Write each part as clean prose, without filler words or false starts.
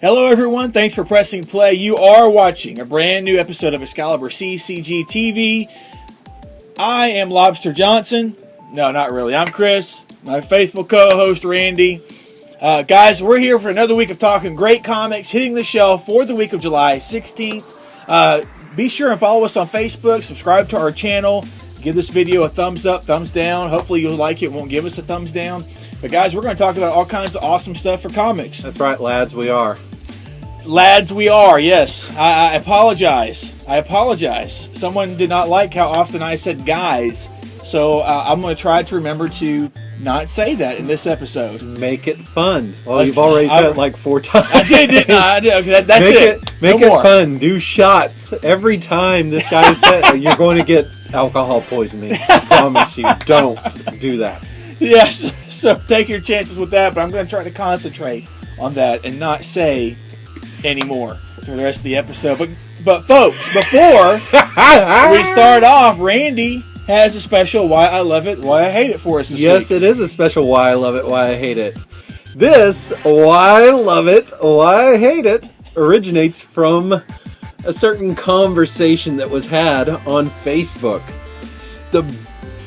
Hello everyone, thanks for pressing play. You are watching a brand new episode of ExcaliburCCGTV. I am Lobster Johnson. No, not really. I'm Chris, my faithful co-host Randy. Guys, we're here for another week of talking great comics hitting the shelf for the week of July 16th. Be sure and follow us on Facebook, subscribe to our channel, give this video a thumbs up, thumbs down. Hopefully you'll like it, won't give us a thumbs down. But guys, we're going to talk about all kinds of awesome stuff for comics. That's right, lads, we are. Lads, we are, yes. I apologize. Someone did not like how often I said guys. So I'm going to try to remember to not say that in this episode. Make it fun. Well, you've already said it like 4 times. I did, didn't I? I did. Okay, that's it. Make it fun. Do shots. Every time this guy said you're going to get alcohol poisoning. I promise you. Don't do that. Yes. So take your chances with that, but I'm going to try to concentrate on that and not say anymore for the rest of the episode. But folks, before we start off, Randy has a special Why I Love It, Why I Hate It for us this week. Yes, it is a special Why I Love It, Why I Hate It. This Why I Love It, Why I Hate It originates from a certain conversation that was had on Facebook. The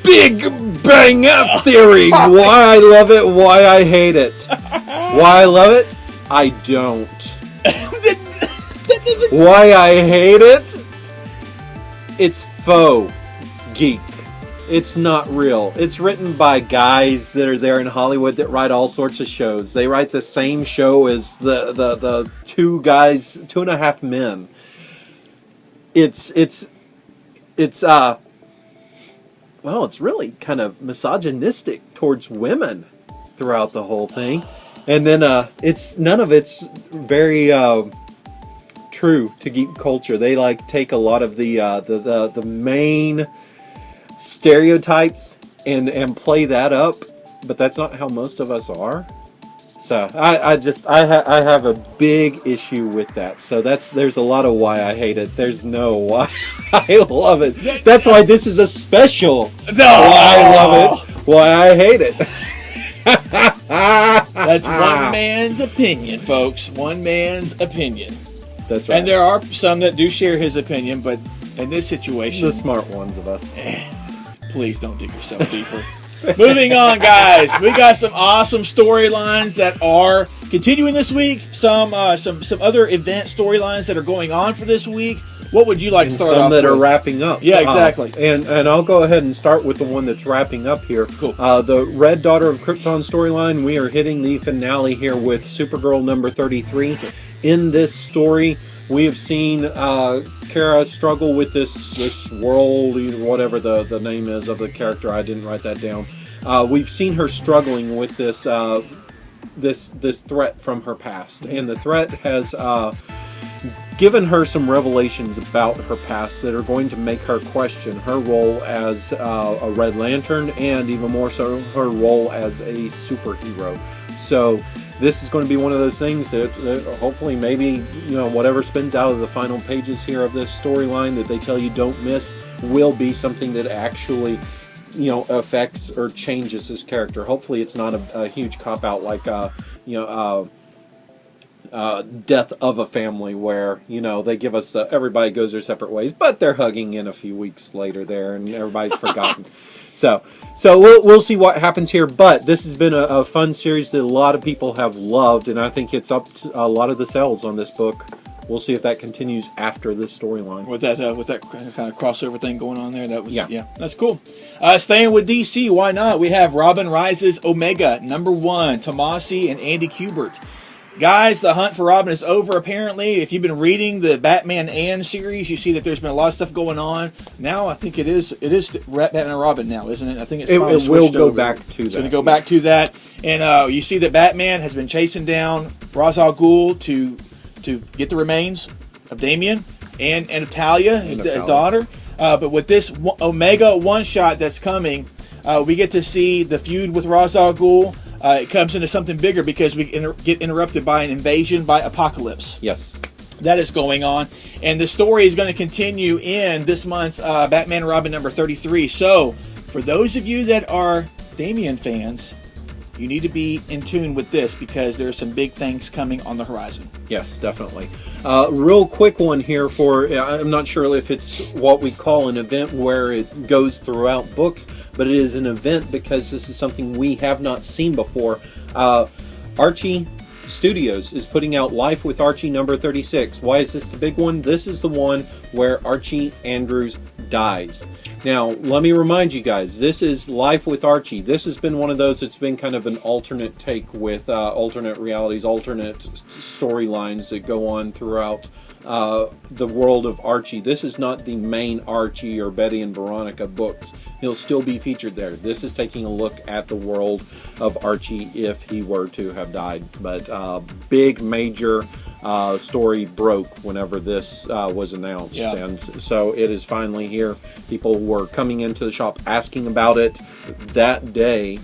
Big Bang Theory. Why I love it, why I hate it. Why I love it, I don't. Why I hate it, it's faux geek. It's not real. It's written by guys that are there in Hollywood that write all sorts of shows. They write the same show as the two guys, 2.5 Men. Well, it's really kind of misogynistic towards women throughout the whole thing. And then none of it's very true to geek culture. They take a lot of the main stereotypes and play that up, but that's not how most of us are. So I have a big issue with that. So there's a lot of why I hate it. There's no why I love it. That's why this is a special. No. Why I love it, why I hate it. That's one man's opinion, folks. One man's opinion. That's right. And there are some that do share his opinion, but in this situation, the smart ones of us. Please don't dig yourself deeper. Moving on, guys. We got some awesome storylines that are continuing this week. Some other event storylines that are going on for this week. What would you like to start off with? Some that are wrapping up. Yeah, exactly. And I'll go ahead and start with the one that's wrapping up here. Cool. The Red Daughter of Krypton storyline. We are hitting the finale here with Supergirl number 33. Okay. In this story, we have seen Kara struggle with this world, whatever the name is of the character. I didn't write that down. We've seen her struggling with this threat from her past, and the threat has given her some revelations about her past that are going to make her question her role as a Red Lantern, and even more so her role as a superhero. So this is going to be one of those things that hopefully maybe, whatever spins out of the final pages here of this storyline that they tell you don't miss will be something that actually, affects or changes his character. Hopefully it's not a huge cop-out like, Death of a Family where, they give us everybody goes their separate ways, but they're hugging in a few weeks later there and everybody's forgotten. So we'll see what happens here, but this has been a fun series that a lot of people have loved, and I think it's up to a lot of the sales on this book. We'll see if that continues after this storyline. With that kind of crossover thing going on there, yeah, that's cool. Staying with DC, why not? We have Robin Rises Omega #1, Tomasi and Andy Kubert. Guys, the hunt for Robin is over, apparently. If you've been reading the Batman and series, you see that there's been a lot of stuff going on. Now, I think it is Batman and Robin now, isn't it? I think it will go back to that. It's going to go back to that. And you see that Batman has been chasing down Ra's al Ghul to get the remains of Demian and Natalia, his daughter. But with this Omega one-shot that's coming, we get to see the feud with Ra's al Ghul. It comes into something bigger because we get interrupted by an invasion by Apocalypse. Yes. That is going on. And the story is going to continue in this month's Batman and Robin number 33. So, for those of you that are Demian fans, you need to be in tune with this because there are some big things coming on the horizon. Yes, definitely. Real quick one here I'm not sure if it's what we call an event where it goes throughout books, but it is an event because this is something we have not seen before. Archie Studios is putting out Life with Archie number 36. Why is this the big one? This is the one where Archie Andrews dies. Now, let me remind you guys, this is Life with Archie. This has been one of those that's been kind of an alternate take with alternate realities, alternate storylines that go on throughout the world of Archie. This is not the main Archie or Betty and Veronica books. He'll still be featured there. This is taking a look at the world of Archie if he were to have died. But big major story broke whenever this was announced. Yeah. And so it is finally here. People were coming into the shop asking about it that day,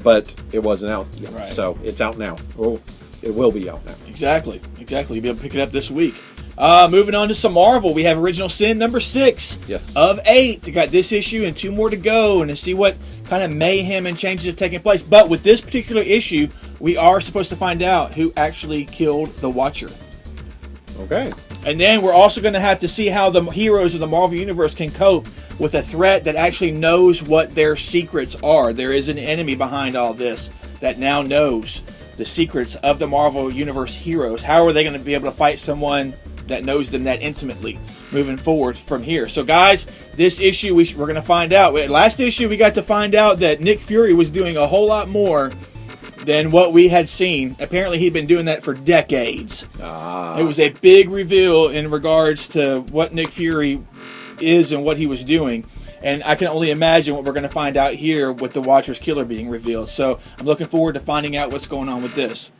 but it wasn't out yet. Right. So it's out now. Oh, it will be out now. Exactly. You'll be able to pick it up this week. Moving on to some Marvel, we have Original Sin number 6 Yes. of 8. We got this issue and 2 more to go, and to see what kind of mayhem and changes have taken place. But with this particular issue, we are supposed to find out who actually killed the Watcher. Okay. And then we're also going to have to see how the heroes of the Marvel Universe can cope with a threat that actually knows what their secrets are. There is an enemy behind all this that now knows the secrets of the Marvel Universe heroes. How are they going to be able to fight someone that knows them that intimately moving forward from here? So guys, this issue we're going to find out. Last issue we got to find out that Nick Fury was doing a whole lot more than what we had seen. Apparently he'd been doing that for decades. It was a big reveal in regards to what Nick Fury is and what he was doing. And I can only imagine what we're going to find out here with the Watcher's killer being revealed. So I'm looking forward to finding out what's going on with this.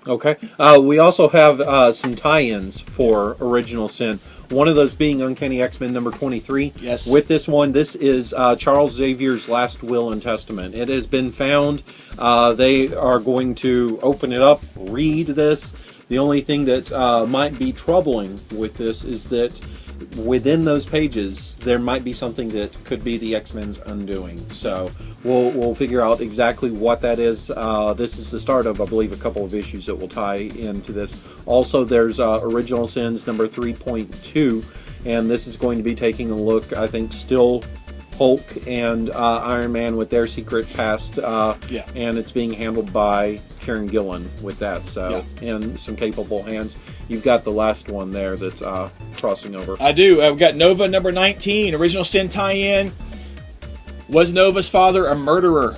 Okay. We also have some tie-ins for Original Sin. One of those being Uncanny X-Men number 23. Yes. With this one, this is Charles Xavier's last will and testament. It has been found. They are going to open it up, read this. The only thing that might be troubling with this is that within those pages, there might be something that could be the X-Men's undoing. So we'll figure out exactly what that is. This is the start of, I believe, a couple of issues that will tie into this. Also, there's Original Sins number 3.2, and this is going to be taking a look, I think, still Hulk and Iron Man with their secret past, and it's being handled by Kieran Gillen with that. So, in some capable hands. You've got the last one there that's crossing over. I do. We've got Nova number 19, Original Sin tie-in. Was Nova's father a murderer?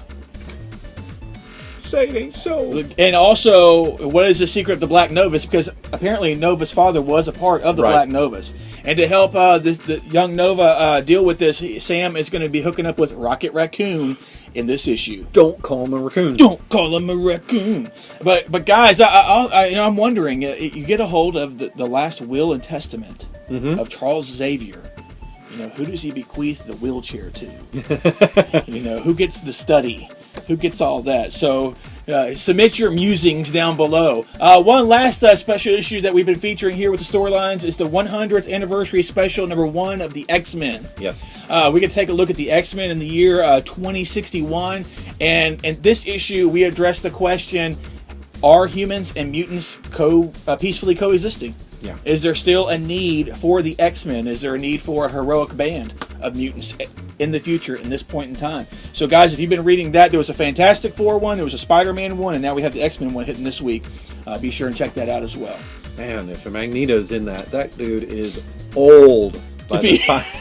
Say it ain't so. And also, what is the secret of the Black Novas? Because apparently Nova's father was a part of the Black Novas. And to help the young Nova deal with this, Sam is going to be hooking up with Rocket Raccoon in this issue. Don't call him a raccoon. Don't call him a raccoon. But guys, I'm wondering, you get a hold of the last will and testament of Charles Xavier. Who does he bequeath the wheelchair to? Who gets the study? Who gets all that? So submit your musings down below. One last special issue that we've been featuring here with the storylines is the 100th anniversary special number 1 of the X-Men. Yes. We can take a look at the X-Men in the year 2061. And in this issue, we address the question, are humans and mutants peacefully coexisting? Yeah. Is there still a need for the X-Men? Is there a need for a heroic band of mutants in the future in this point in time? So guys, if you've been reading that, there was a Fantastic Four one, there was a Spider-Man one, and now we have the X-Men one hitting this week. Be sure and check that out as well. Man, if Magneto's in that dude is old.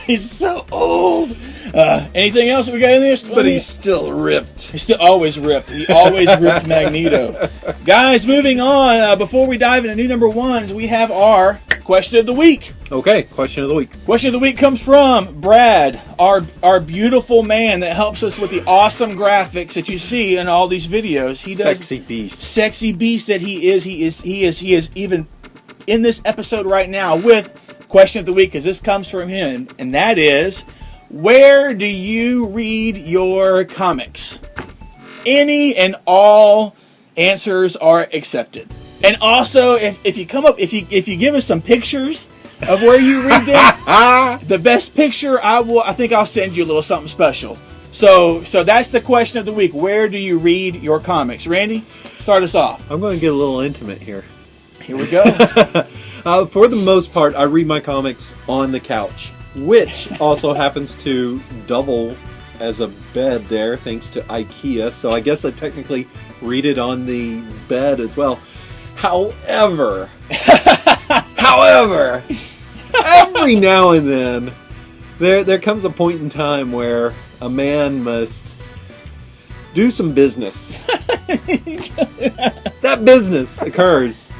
He's so old. Anything else we got in there? But he's still ripped. He's still always ripped. He always ripped Magneto. Guys, moving on. Before we dive into new number 1s, we have our question of the week. Okay, question of the week. Question of the week comes from Brad, our beautiful man that helps us with the awesome graphics that you see in all these videos. He does sexy beast. Sexy beast that he is. He is even in this episode right now with question of the week, because this comes from him, and that is, where do you read your comics? Any and all answers are accepted. And also, if you give us some pictures of where you read them, the best picture I think I'll send you a little something special. So that's the question of the week. Where do you read your comics? Randy, start us off. I'm going to get a little intimate here. Here we go. For the most part, I read my comics on the couch, which also happens to double as a bed there, thanks to IKEA. So I guess I technically read it on the bed as well. However, every now and then, there comes a point in time where a man must do some business. That business occurs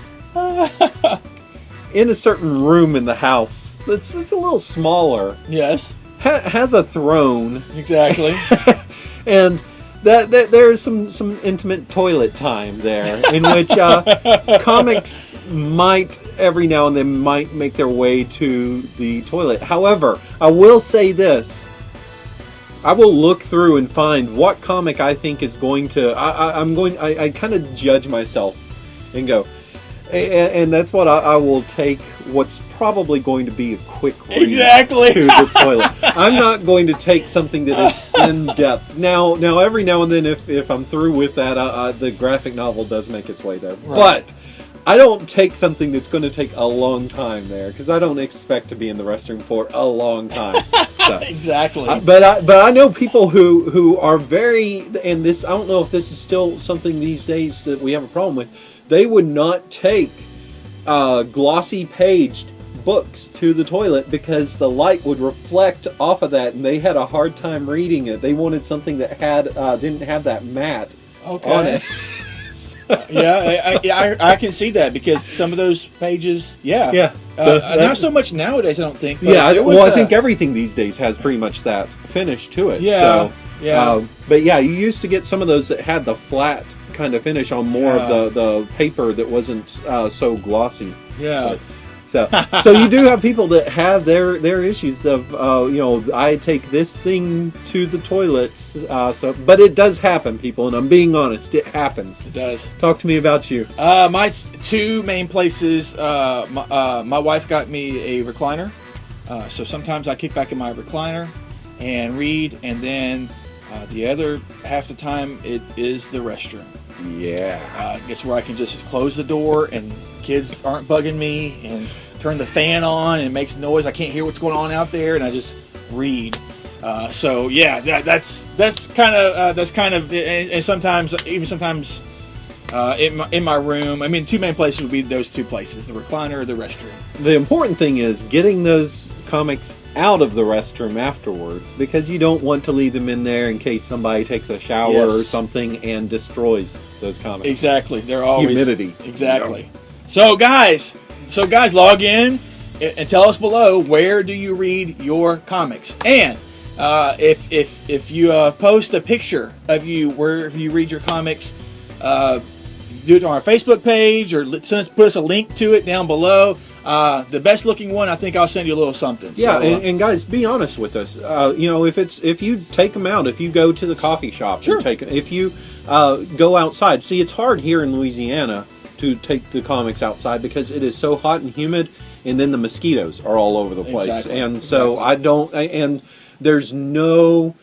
in a certain room in the house. It's a little smaller. Yes. Has a throne. Exactly. And that there's some intimate toilet time there, in which comics might every now and then might make their way to the toilet. However, I will say this. I will look through and find what comic I think is going to... I kind of judge myself and go... And that's what I will take what's probably going to be a quick read Exactly. to the toilet. I'm not going to take something that is in-depth. Now, every now and then, if I'm through with that, the graphic novel does make its way there. Right. But I don't take something that's going to take a long time there, because I don't expect to be in the restroom for a long time. So. Exactly. But I know people who are very... And this, I don't know if this is still something these days that we have a problem with. They would not take glossy paged books to the toilet because the light would reflect off of that, and they had a hard time reading it. They wanted something that didn't have that matte on it. Yeah, I can see that, because some of those pages, yeah. So not so much nowadays, I don't think. But yeah, I think everything these days has pretty much that finish to it. Yeah, so, yeah. But yeah, you used to get some of those that had the flat kind of finish on more of the paper that wasn't so glossy. Yeah. So you do have people that have their issues of I take this thing to the toilet. But it does happen, people, and I'm being honest, it happens. It does. Talk to me about you. My two main places. My wife got me a recliner, so sometimes I kick back in my recliner and read, and then the other half the time it is the restroom. Yeah. It's where I can just close the door and kids aren't bugging me, and turn the fan on and it makes noise. I can't hear what's going on out there, and I just read. So yeah, that's kind of and sometimes in my room. I mean, two main places would be those two places: the recliner or the restroom. The important thing is getting those comics out of the restroom afterwards, because you don't want to leave them in there in case somebody takes a shower or something and destroys those comics. Exactly. They're always humidity. Exactly. Yep. So guys, log in and tell us below, where do you read your comics? And if you post a picture of you wherever you read your comics, do it on our Facebook page, or put us a link to it down below. The best looking one, I think I'll send you a little something. Yeah, so, and guys, be honest with us. If you take them out, if you go to the coffee shop, sure. If you go outside. See, it's hard here in Louisiana to take the comics outside because it is so hot and humid, and then the mosquitoes are all over the place. Exactly. And so and there's no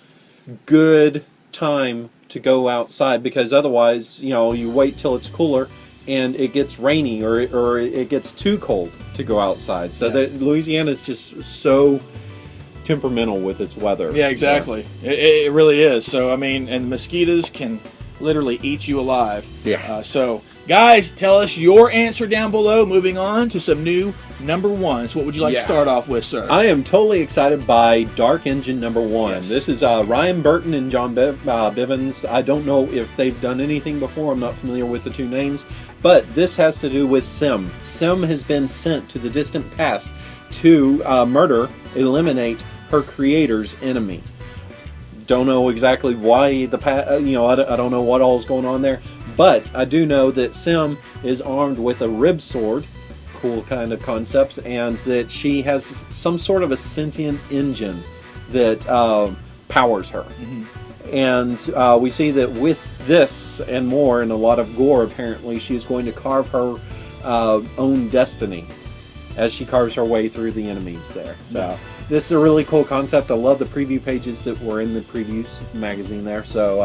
good time to go outside, because otherwise, you wait till it's cooler and it gets rainy or it gets too cold to go outside. So Louisiana is just so temperamental with its weather. Yeah, exactly. It really is. So, I mean, and mosquitoes can literally eat you alive. Yeah. So, guys, tell us your answer down below. Moving on to some new number ones. What would you like to start off with, sir? I am totally excited by Dark Engine number 1. Yes. This is Ryan Burton and John Bivens. I don't know if they've done anything before. I'm not familiar with the two names. But this has to do with Sim. Sim has been sent to the distant past to eliminate her creator's enemy. Don't know exactly why I don't know what all is going on there. But I do know that Sim is armed with a rib sword, cool kind of concept, and that she has some sort of a sentient engine that powers her. Mm-hmm. And we see that with this and more, and a lot of gore apparently, she's going to carve her own destiny. as she carves her way through the enemies there. So this is a really cool concept. I love the preview pages that were in the previews magazine there. So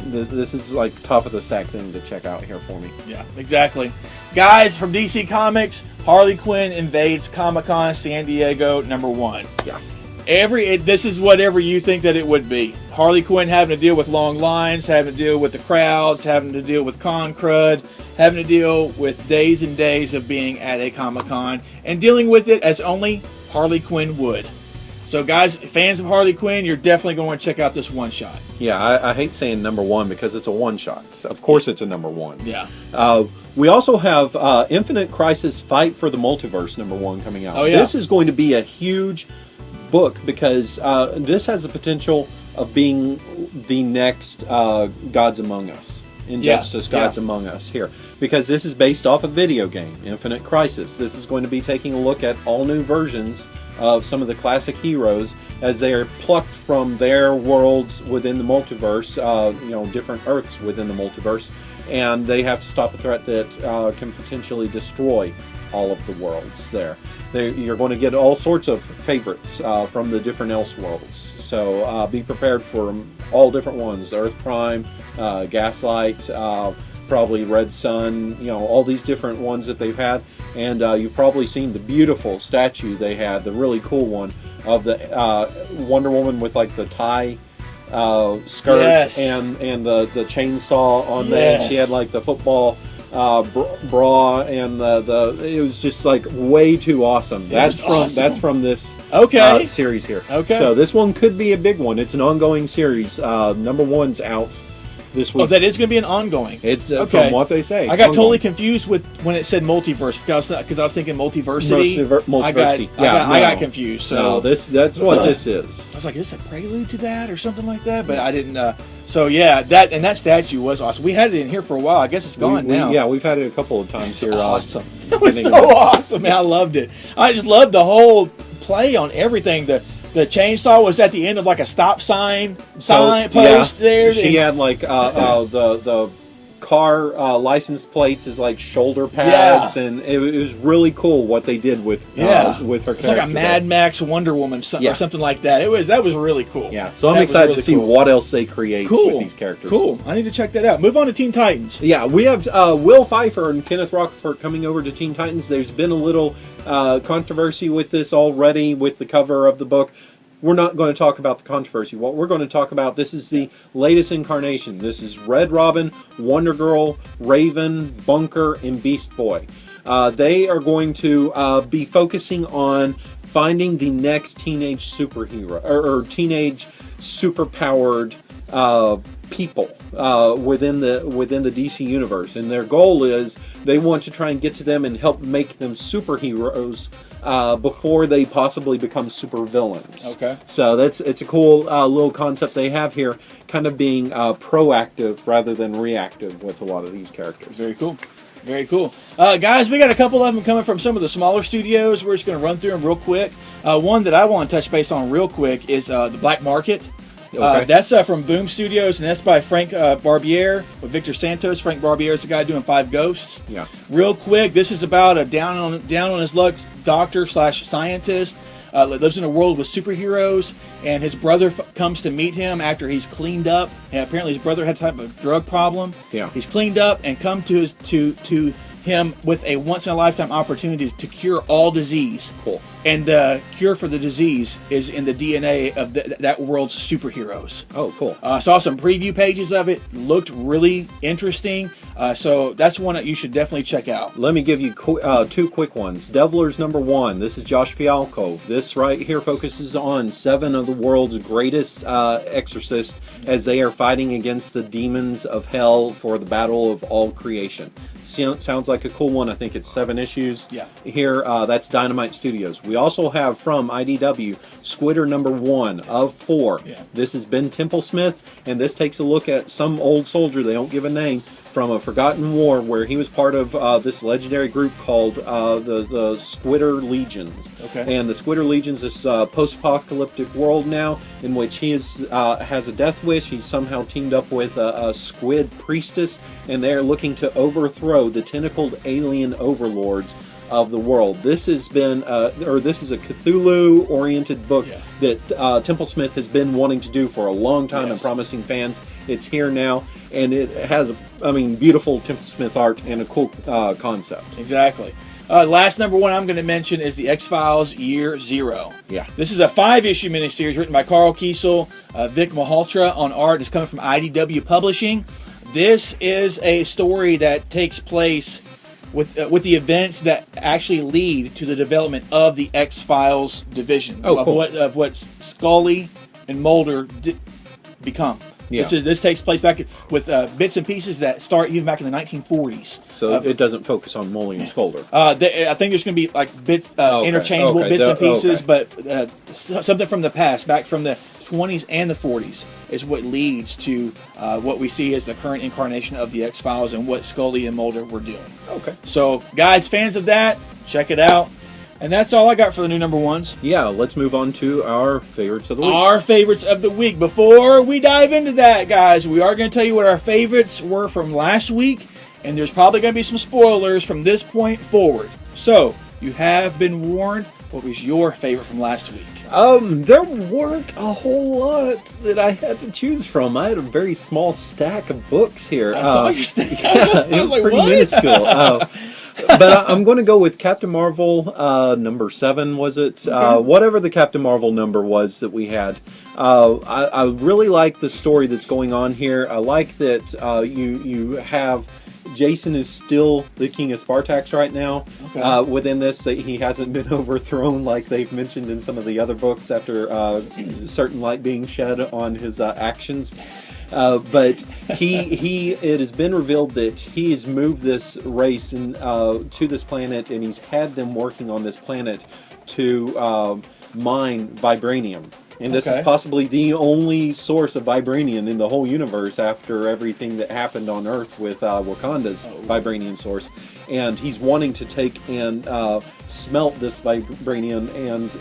this is like top of the stack thing to check out here for me. Yeah, exactly. Guys, from DC Comics, Harley Quinn invades Comic-Con San Diego #1. Yeah. This is whatever you think that it would be. Harley Quinn having to deal with long lines, having to deal with the crowds, having to deal with con crud, having to deal with days and days of being at a Comic-Con, and dealing with it as only Harley Quinn would. So guys, fans of Harley Quinn, you're definitely going to check out this one-shot. Yeah, I hate saying #1 because it's a one-shot. Of course it's a #1. Yeah. We also have Infinite Crisis Fight for the Multiverse #1 coming out. Oh, yeah. This is going to be a huge book because this has the potential of being the next Gods Among Us. Injustice Gods Among Us here. Because this is based off a video game, Infinite Crisis. This is going to be taking a look at all new versions of some of the classic heroes as they are plucked from their worlds within the multiverse, different Earths within the multiverse, and they have to stop a threat that can potentially destroy all of the worlds there. You're going to get all sorts of favorites from the different Elseworlds. So be prepared for all different ones. Earth Prime, Gaslight, probably Red Sun, all these different ones that they've had. And you've probably seen the beautiful statue they had, the really cool one, of the Wonder Woman with like the tie skirt and the chainsaw on there. She had like the football bra and it was just like way too awesome. That's from this series here. Okay. So this one could be a big one. It's an ongoing series. #1's out this week. Oh, that is going to be an ongoing. It's from what they say. I got totally confused with when it said multiverse because I was thinking multiversity. Multiversity. I got confused. So no, that's what this is. I was like, is this a prelude to that or something like that? But I didn't. So yeah, that statue was awesome. We had it in here for a while. I guess it's gone now. Yeah, we've had it a couple of times here. Awesome. It was so awesome, man. I loved it. I just loved the whole play on everything. The chainsaw was at the end of like a stop sign post there. She had like the car license plates as like shoulder pads, and it was really cool what they did with her character. It's like a Mad Max Wonder Woman or something like that. That was really cool. Yeah, so I'm excited to see what else they create with these characters. Cool. I need to check that out. Move on to Teen Titans. Yeah, we have Will Pfeiffer and Kenneth Rocafort coming over to Teen Titans. There's been a little controversy with this already with the cover of the book. We're not going to talk about the controversy. What we're going to talk about, this is the latest incarnation. This is Red Robin, Wonder Girl, Raven, Bunker, and Beast Boy. They are going to be focusing on finding the next teenage superhero, or teenage superpowered people within the DC universe. And their goal is they want to try and get to them and help make them superheroes before they possibly become super villains. Okay. So it's a cool little concept they have here, kind of being proactive rather than reactive with a lot of these characters. Very cool. Very cool. Guys, we got a couple of them coming from some of the smaller studios. We're just going to run through them real quick. One that I want to touch base on real quick is The Black Market. Okay. That's from Boom Studios, and that's by Frank Barbiere with Victor Santos. Frank Barbiere is the guy doing Five Ghosts. Yeah. Real quick, this is about a down on his luck doctor / scientist. Lives in a world with superheroes, and his brother comes to meet him after he's cleaned up. And apparently, his brother had a type of drug problem. Yeah. He's cleaned up and come to him with a once in a lifetime opportunity to cure all disease. Cool. And the cure for the disease is in the DNA of that world's superheroes. Oh, cool. Saw some preview pages of it. Looked really interesting. So that's one that you should definitely check out. Let me give you two quick ones. Devilers #1. This is Josh Fialko. This right here focuses on 7 of the world's greatest exorcists as they are fighting against the demons of hell for the battle of all creation. Sounds like a cool one. I think it's 7 issues. Yeah. Here, that's Dynamite Studios. We also have from IDW Squidder #1 of 4. Yeah. This is Ben Templesmith, and this takes a look at some old soldier, they don't give a name, from a forgotten war where he was part of this legendary group called the Squidder Legions. Okay. And the Squidder Legions is this post-apocalyptic world now in which he has a death wish. He's somehow teamed up with a squid priestess, and they're looking to overthrow the tentacled alien overlords of the world. This has been, this is a Cthulhu-oriented book that Templesmith has been wanting to do for a long time and promising fans. It's here now, and it has, beautiful Templesmith art and a cool concept. Exactly. Last number one I'm going to mention is the X-Files Year Zero. Yeah. This is a 5-issue miniseries written by Carl Kiesel, Vic Malhotra on art. It's coming from IDW Publishing. This is a story that takes place with the events that actually lead to the development of the X-Files division. Cool. of what Scully and Mulder become. Yeah. This takes place back with bits and pieces that start even back in the 1940s. So it doesn't focus on Mully and Squidder. I think there's going to be like bits, interchangeable bits and pieces, but something from the past, back from the 20s and the 40s, is what leads to what we see as the current incarnation of the X-Files and what Scully and Mulder were doing. Okay. So, guys, fans of that, check it out. And that's all I got for the new number ones. Yeah, let's move on to our favorites of the week. Our favorites of the week. Before we dive into that, guys, we are going to tell you what our favorites were from last week, and there's probably going to be some spoilers from this point forward. So, you have been warned. What was your favorite from last week? There weren't a whole lot that I had to choose from. I had a very small stack of books here. I saw your stack. Yeah, it was like, pretty minuscule. But I'm going to go with Captain Marvel number 7, was it? Okay. Whatever the Captain Marvel number was that we had. I really like the story that's going on here. I like that you have... Jason is still the king of Spartax right now. Okay. Within this, that he hasn't been overthrown like they've mentioned in some of the other books after certain light being shed on his actions. But it has been revealed that he has moved this race to this planet, and he's had them working on this planet to mine vibranium. And this is possibly the only source of vibranium in the whole universe after everything that happened on Earth with Wakanda's vibranium source. And he's wanting to take and smelt this vibranium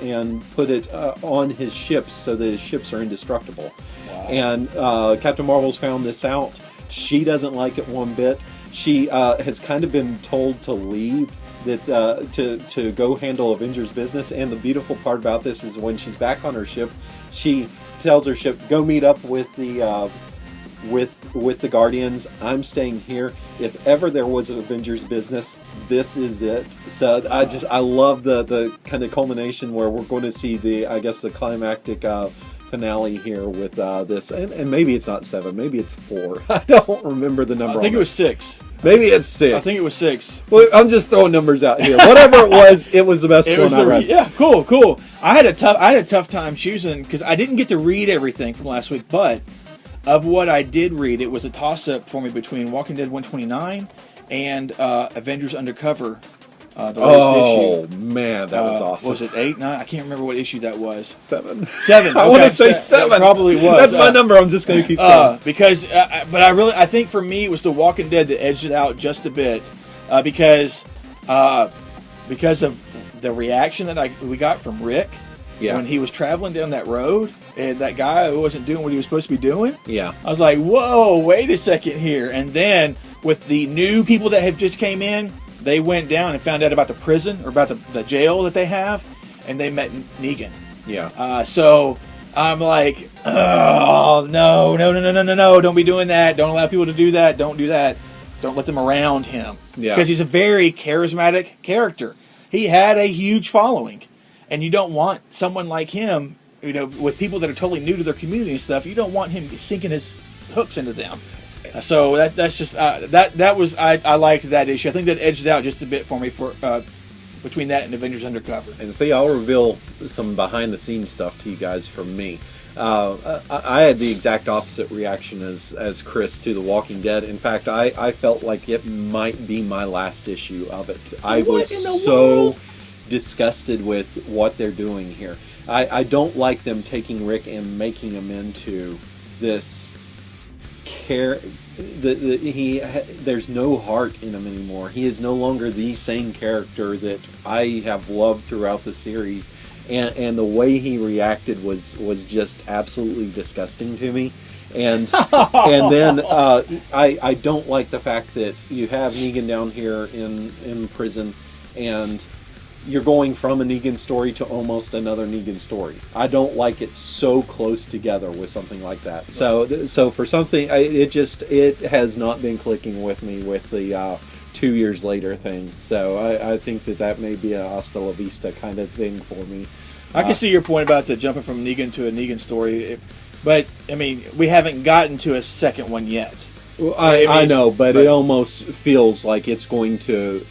and put it on his ships so that his ships are indestructible. Wow. And Captain Marvel's found this out. She doesn't like it one bit. She has kind of been told to leave, that to go handle Avengers business. And the beautiful part about this is when she's back on her ship, she tells her ship, "Go meet up with the with the Guardians. I'm staying here. If ever there was an Avengers business, this is it." So I love the kind of culmination where we're going to see the climactic finale here with this, and maybe it's not 7, maybe it's 4. I don't remember the number. I think it was 6. Maybe it's 6. I think it was 6. Well, I'm just throwing numbers out here. Whatever it was the best one I read. Yeah, cool. I had a tough time choosing because I didn't get to read everything from last week, but of what I did read, it was a toss-up for me between Walking Dead 129 and Avengers Undercover. The latest issue. Man, that was awesome. Was it 8, 9? I can't remember what issue that was. 7. 7. I want to say 7. It probably was. That's my number. I'm just going to keep saying. Because, I think for me it was The Walking Dead that edged it out just a bit, because of the reaction that we got from Rick when he was traveling down that road, and that guy who wasn't doing what he was supposed to be doing. Yeah, I was like, whoa, wait a second here. And then with the new people that have just came in, they went down and found out about the prison, or about the jail that they have, and they met Negan. Yeah. So I'm like, oh, no, don't be doing that. Don't allow people to do that. Don't do that. Don't let them around him. Yeah. Because he's a very charismatic character. He had a huge following. And you don't want someone like him, with people that are totally new to their community and stuff, you don't want him sinking his hooks into them. So that's just that was I liked that issue. I think that edged it out just a bit for me between that and Avengers Undercover. And see, I'll reveal some behind the scenes stuff to you guys from me. I had the exact opposite reaction as Chris to The Walking Dead. In fact, I felt like it might be my last issue of it. I was so disgusted with what they're doing here. I don't like them taking Rick and making him into this there's no heart in him anymore. He is no longer the same character that I have loved throughout the series, and the way he reacted was just absolutely disgusting to me. And then I don't like the fact that you have Negan down here in prison, and you're going from a Negan story to almost another Negan story. I don't like it so close together with something like that. So for something, it has not been clicking with me with the 2 years later thing. So I think that may be a hasta la vista kind of thing for me. I can see your point about the jumping from Negan to a Negan story, but I mean, we haven't gotten to a second one yet. Well, I know, but it almost feels like it's going to.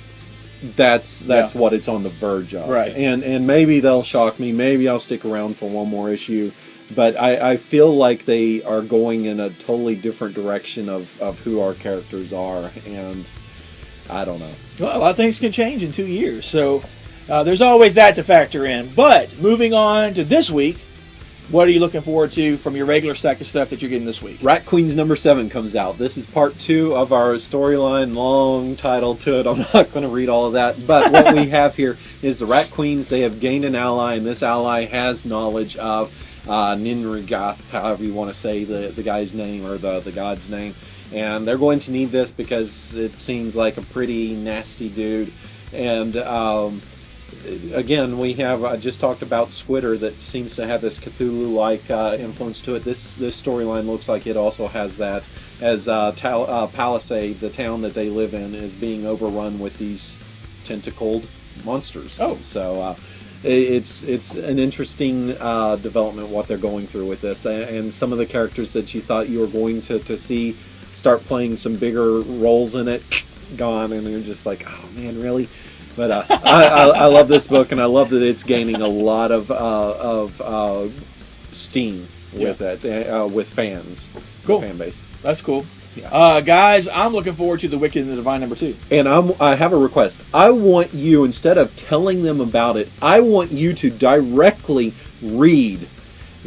That's what it's on the verge of, right? And maybe they'll shock me. Maybe I'll stick around for one more issue, but I feel like they are going in a totally different direction of who our characters are, and I don't know. Well, a lot of things can change in 2 years, so there's always that to factor in. But moving on to this week. What are you looking forward to from your regular stack of stuff that you're getting this week? Rat Queens number 7 comes out. This is part 2 of our storyline, long title to it. I'm not going to read all of that. But what we have here is the Rat Queens. They have gained an ally, and this ally has knowledge of Ninrigath, however you want to say the guy's name or the god's name. And they're going to need this because it seems like a pretty nasty dude. And again, we have I just talked about Squidder that seems to have this Cthulhu-like influence to it. This storyline looks like it also has that, as Palisade, the town that they live in, is being overrun with these tentacled monsters. Oh, so it's an interesting development what they're going through with this, and some of the characters that you thought you were going to see start playing some bigger roles in it, gone, and you're just like, oh man, really? But I love this book, and I love that it's gaining a lot of steam with it, with fans. Cool. Fan base. That's cool. Yeah. Guys, I'm looking forward to The Wicked and the Divine number 2. And I have a request. I want you, instead of telling them about it, I want you to directly read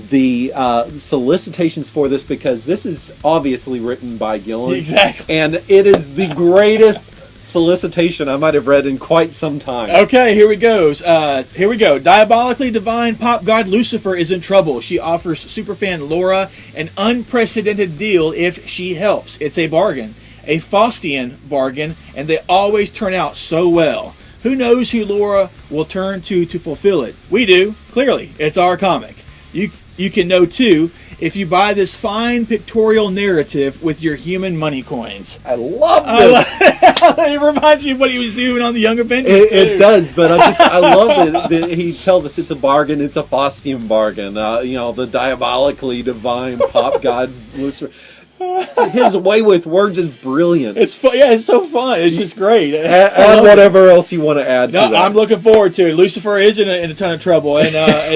the solicitations for this, because this is obviously written by Gillen. Exactly. And it is the greatest solicitation I might have read in quite some time. Okay, here we go. Diabolically divine pop god Lucifer is in trouble. She offers superfan Laura an unprecedented deal if she helps. It's a bargain, a Faustian bargain, and they always turn out so well. Who knows who Laura will turn to fulfill it? We do, clearly. It's our comic. You can know too if you buy this fine pictorial narrative with your human money coins. I love this. It reminds me of what he was doing on the Young Avengers. It does, but I love that he tells us it's a bargain. It's a Faustian bargain. The diabolically divine pop god Lucifer. His way with words is brilliant. It's fun. Yeah, it's so fun. It's just great. Add whatever else you want to add to that. I'm looking forward to it. Lucifer is in a ton of trouble, and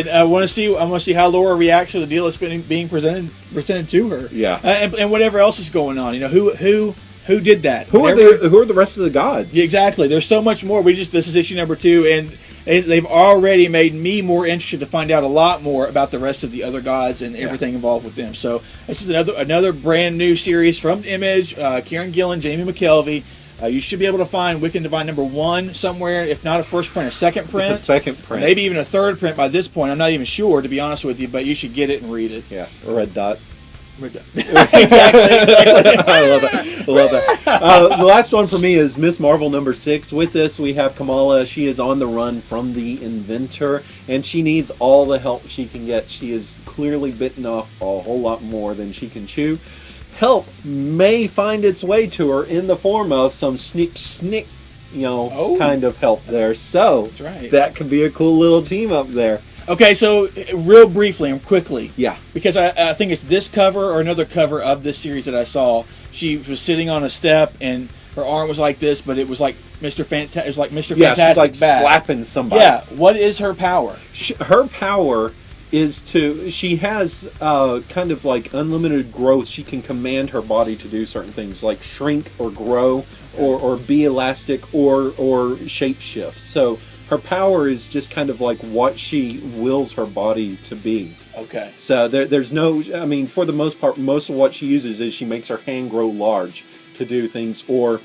I want to see how Laura reacts to the deal that's being presented to her. Yeah, and whatever else is going on. Who did that? Who are the rest of the gods? Exactly. There's so much more. This is issue number 2, and they've already made me more interested to find out a lot more about the rest of the other gods and everything involved with them. So this is another brand new series from Image. Kieran Gillen, Jamie McKelvey. You should be able to find Wicked and Divine number 1 somewhere, if not a first print, a second print. A second print. Maybe even a third print by this point. I'm not even sure, to be honest with you, but you should get it and read it. Yeah, a red dot. Exactly. I love that. The last one for me is Miss Marvel number 6. With this, we have Kamala. She is on the run from the Inventor, and she needs all the help she can get. She is clearly bitten off a whole lot more than she can chew. Help may find its way to her in the form of some snick, kind of help there. So that's right. That could be a cool little team up there. Okay, so real briefly and quickly. Yeah. Because I think it's this cover or another cover of this series that I saw. She was sitting on a step and her arm was like this, but it was like Mr. Fantastic. It was like Mr. Fantastic. Yeah, she's like slapping somebody. Yeah. What is her power? Her power is she has kind of like unlimited growth. She can command her body to do certain things like shrink or grow or be elastic or shapeshift. So her power is just kind of like what she wills her body to be. Okay. So there's no, for the most part, most of what she uses is she makes her hand grow large to do things or,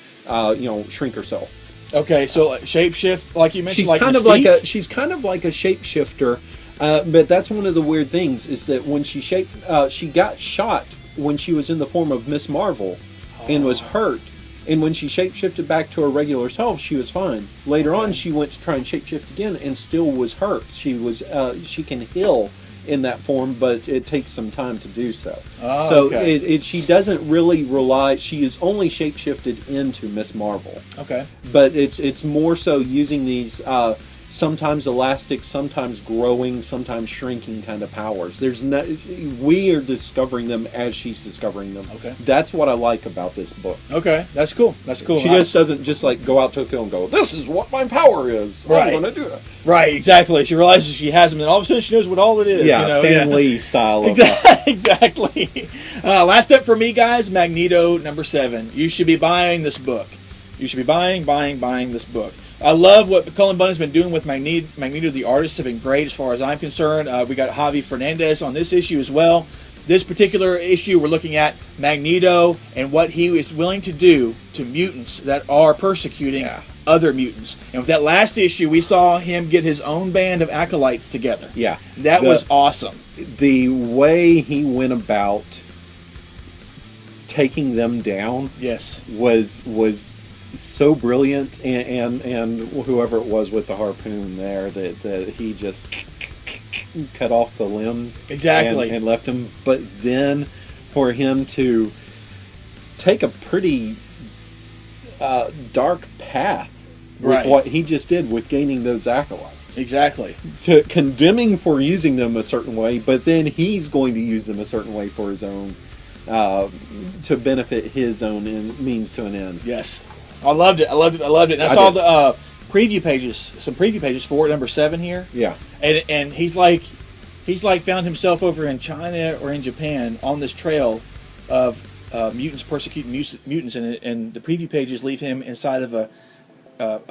shrink herself. Okay, so shapeshift, like you mentioned, she's like kind Mystique? she's kind of like a shapeshifter, but that's one of the weird things is that when she got shot when she was in the form of Miss Marvel and was hurt. And when she shapeshifted back to her regular self, she was fine. Later on, she went to try and shapeshift again and still was hurt. She can heal in that form, but it takes some time to do so. Oh, so okay. she doesn't really rely. She is only shapeshifted into Miss Marvel. Okay. But it's more so using these sometimes elastic, sometimes growing, sometimes shrinking kind of powers. We are discovering them as she's discovering them. Okay. That's what I like about this book. Okay, that's cool. That's cool. She just doesn't just like go out to a field and go, "This is what my power is. Right. I'm going to do it." Right, exactly. She realizes she has them, and all of a sudden she knows what all it is. Yeah, you know? Stan Lee style. Exactly. Last up for me, guys, Magneto #7. You should be buying this book. You should be buying this book. I love what Cullen Bunn has been doing with Magneto. The artists have been great as far as I'm concerned. We got Javi Fernandez on this issue as well. This particular issue, we're looking at Magneto and what he is willing to do to mutants that are persecuting other mutants. And with that last issue, we saw him get his own band of acolytes together. Yeah. That was awesome. The way he went about taking them down was so brilliant, and whoever it was with the harpoon there that he just cut off the limbs and left him. But then for him to take a pretty dark path with what he just did with gaining those acolytes. Exactly. To condemning for using them a certain way, but then he's going to use them a certain way for his own, to benefit his own means to an end. Yes. I loved it. And I saw the preview pages, some preview pages for it, #7 here. Yeah. And he's like found himself over in China or in Japan on this trail of mutants persecuting mutants, and the preview pages leave him inside of a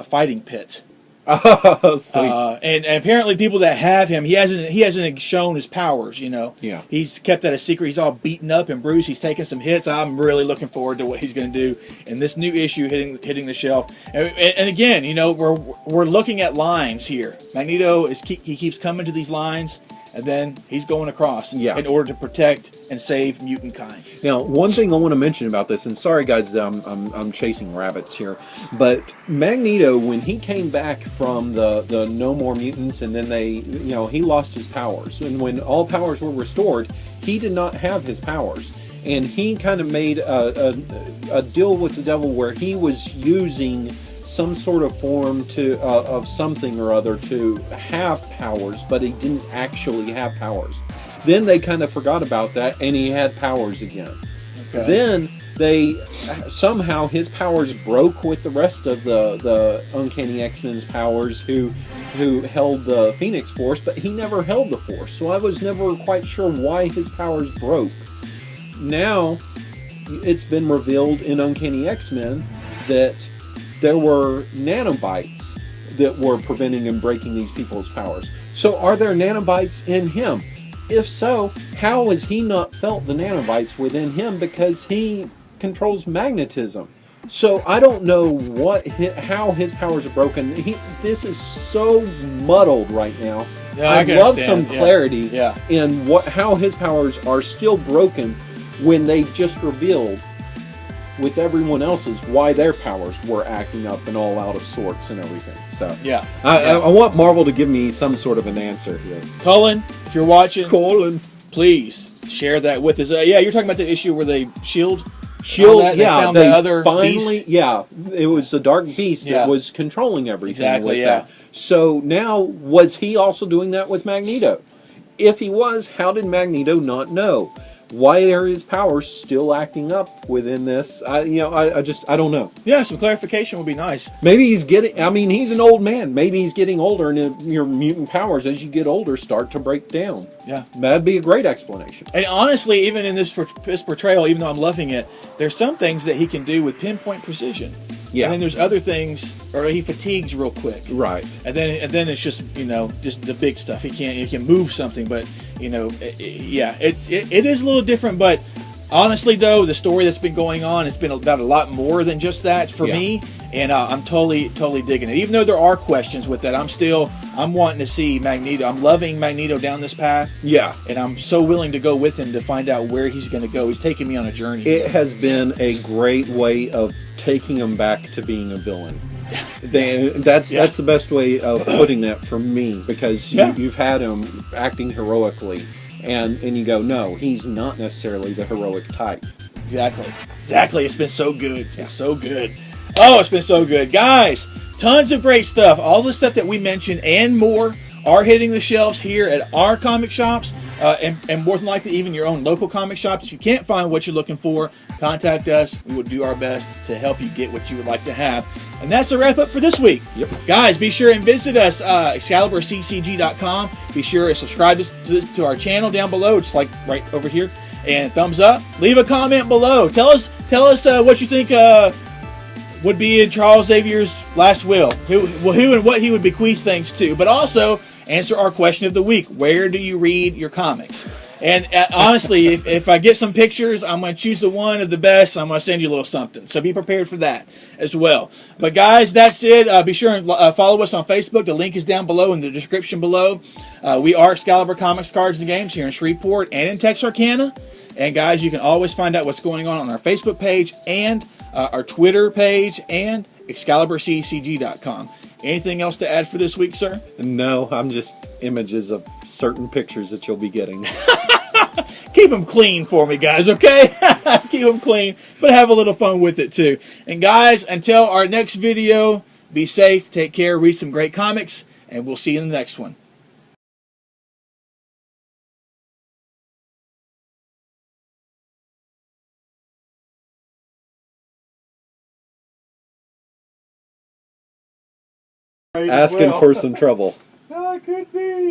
fighting pit. Oh, sweet. And apparently people that have him, he hasn't shown his powers, you know. Yeah. He's kept that a secret. He's all beaten up and bruised. He's taking some hits. I'm really looking forward to what he's going to do in this new issue hitting the shelf. And again, you know, we're looking at lines here. Magneto he keeps coming to these lines, and then he's going across in order to protect and save mutant kind. Now, one thing I want to mention about this, and sorry guys, I'm chasing rabbits here, but Magneto, when he came back from the No More Mutants, and then he lost his powers, and when all powers were restored, he did not have his powers, and he kind of made a deal with the devil where he was using some sort of form of something or other to have powers, but he didn't actually have powers. Then they kind of forgot about that, and he had powers again. Okay. Then somehow his powers broke with the rest of the Uncanny X-Men's powers, who held the Phoenix Force, but he never held the Force, so I was never quite sure why his powers broke. Now, it's been revealed in Uncanny X-Men that there were nanobites that were preventing and breaking these people's powers. So are there nanobites in him? If so, how has he not felt the nanobites within him, because he controls magnetism? So I don't know how his powers are broken. This is so muddled right now. Yeah, I'd love some clarity in how his powers are still broken when they just revealed with everyone else's why their powers were acting up and all out of sorts and everything. So I want Marvel to give me some sort of an answer here. Cullen, if you're watching, please share that with us. You're talking about the issue where they shield. They found the other finally, beast. It was the Dark Beast that was controlling everything. Exactly. That. So now, was he also doing that with Magneto? If he was, how did Magneto not know? Why are his powers still acting up within this? I don't know. Yeah, some clarification would be nice. Maybe he's he's an old man. Maybe he's getting older, and your mutant powers, as you get older, start to break down. Yeah. That'd be a great explanation. And honestly, even in this portrayal, even though I'm loving it, there's some things that he can do with pinpoint precision. Yeah. And then there's other things, or he fatigues real quick. Right. And then it's just just the big stuff. He can move something, but it is a little different. But honestly, though, the story that's been going on, it's been about a lot more than just that for me. And I'm totally digging it. Even though there are questions with that, I'm wanting to see Magneto. I'm loving Magneto down this path. Yeah. And I'm so willing to go with him to find out where he's going to go. He's taking me on a journey. It has been a great way of taking him back to being a villain. That's the best way of putting that for me, because you've had him acting heroically, and you go, no, he's not necessarily the heroic type. Exactly. It's been so good. It's been so good. Oh, it's been so good. Guys, tons of great stuff. All the stuff that we mentioned and more are hitting the shelves here at our comic shops, and more than likely even your own local comic shops. If you can't find what you're looking for, contact us. We will do our best to help you get what you would like to have. And that's a wrap up for this week. Yep. Guys, be sure and visit us, ExcaliburCCG.com. Be sure to subscribe to our channel down below, just like right over here. And thumbs up. Leave a comment below. Tell us what you think would be in Charles Xavier's last will. Who and what he would bequeath things to. But also, answer our question of the week. Where do you read your comics? And honestly, if I get some pictures, I'm going to choose the one of the best. I'm going to send you a little something. So be prepared for that as well. But guys, that's it. Be sure and follow us on Facebook. The link is down below in the description below. We are Excalibur Comics, Cards, and Games here in Shreveport and in Texarkana. And guys, you can always find out what's going on our Facebook page and our Twitter page and ExcaliburCCG.com. Anything else to add for this week, sir? No, I'm just images of certain pictures that you'll be getting. Keep them clean for me, guys, okay? Keep them clean, but have a little fun with it, too. And guys, until our next video, be safe, take care, read some great comics, and we'll see you in the next one. Asking for some trouble. That could be.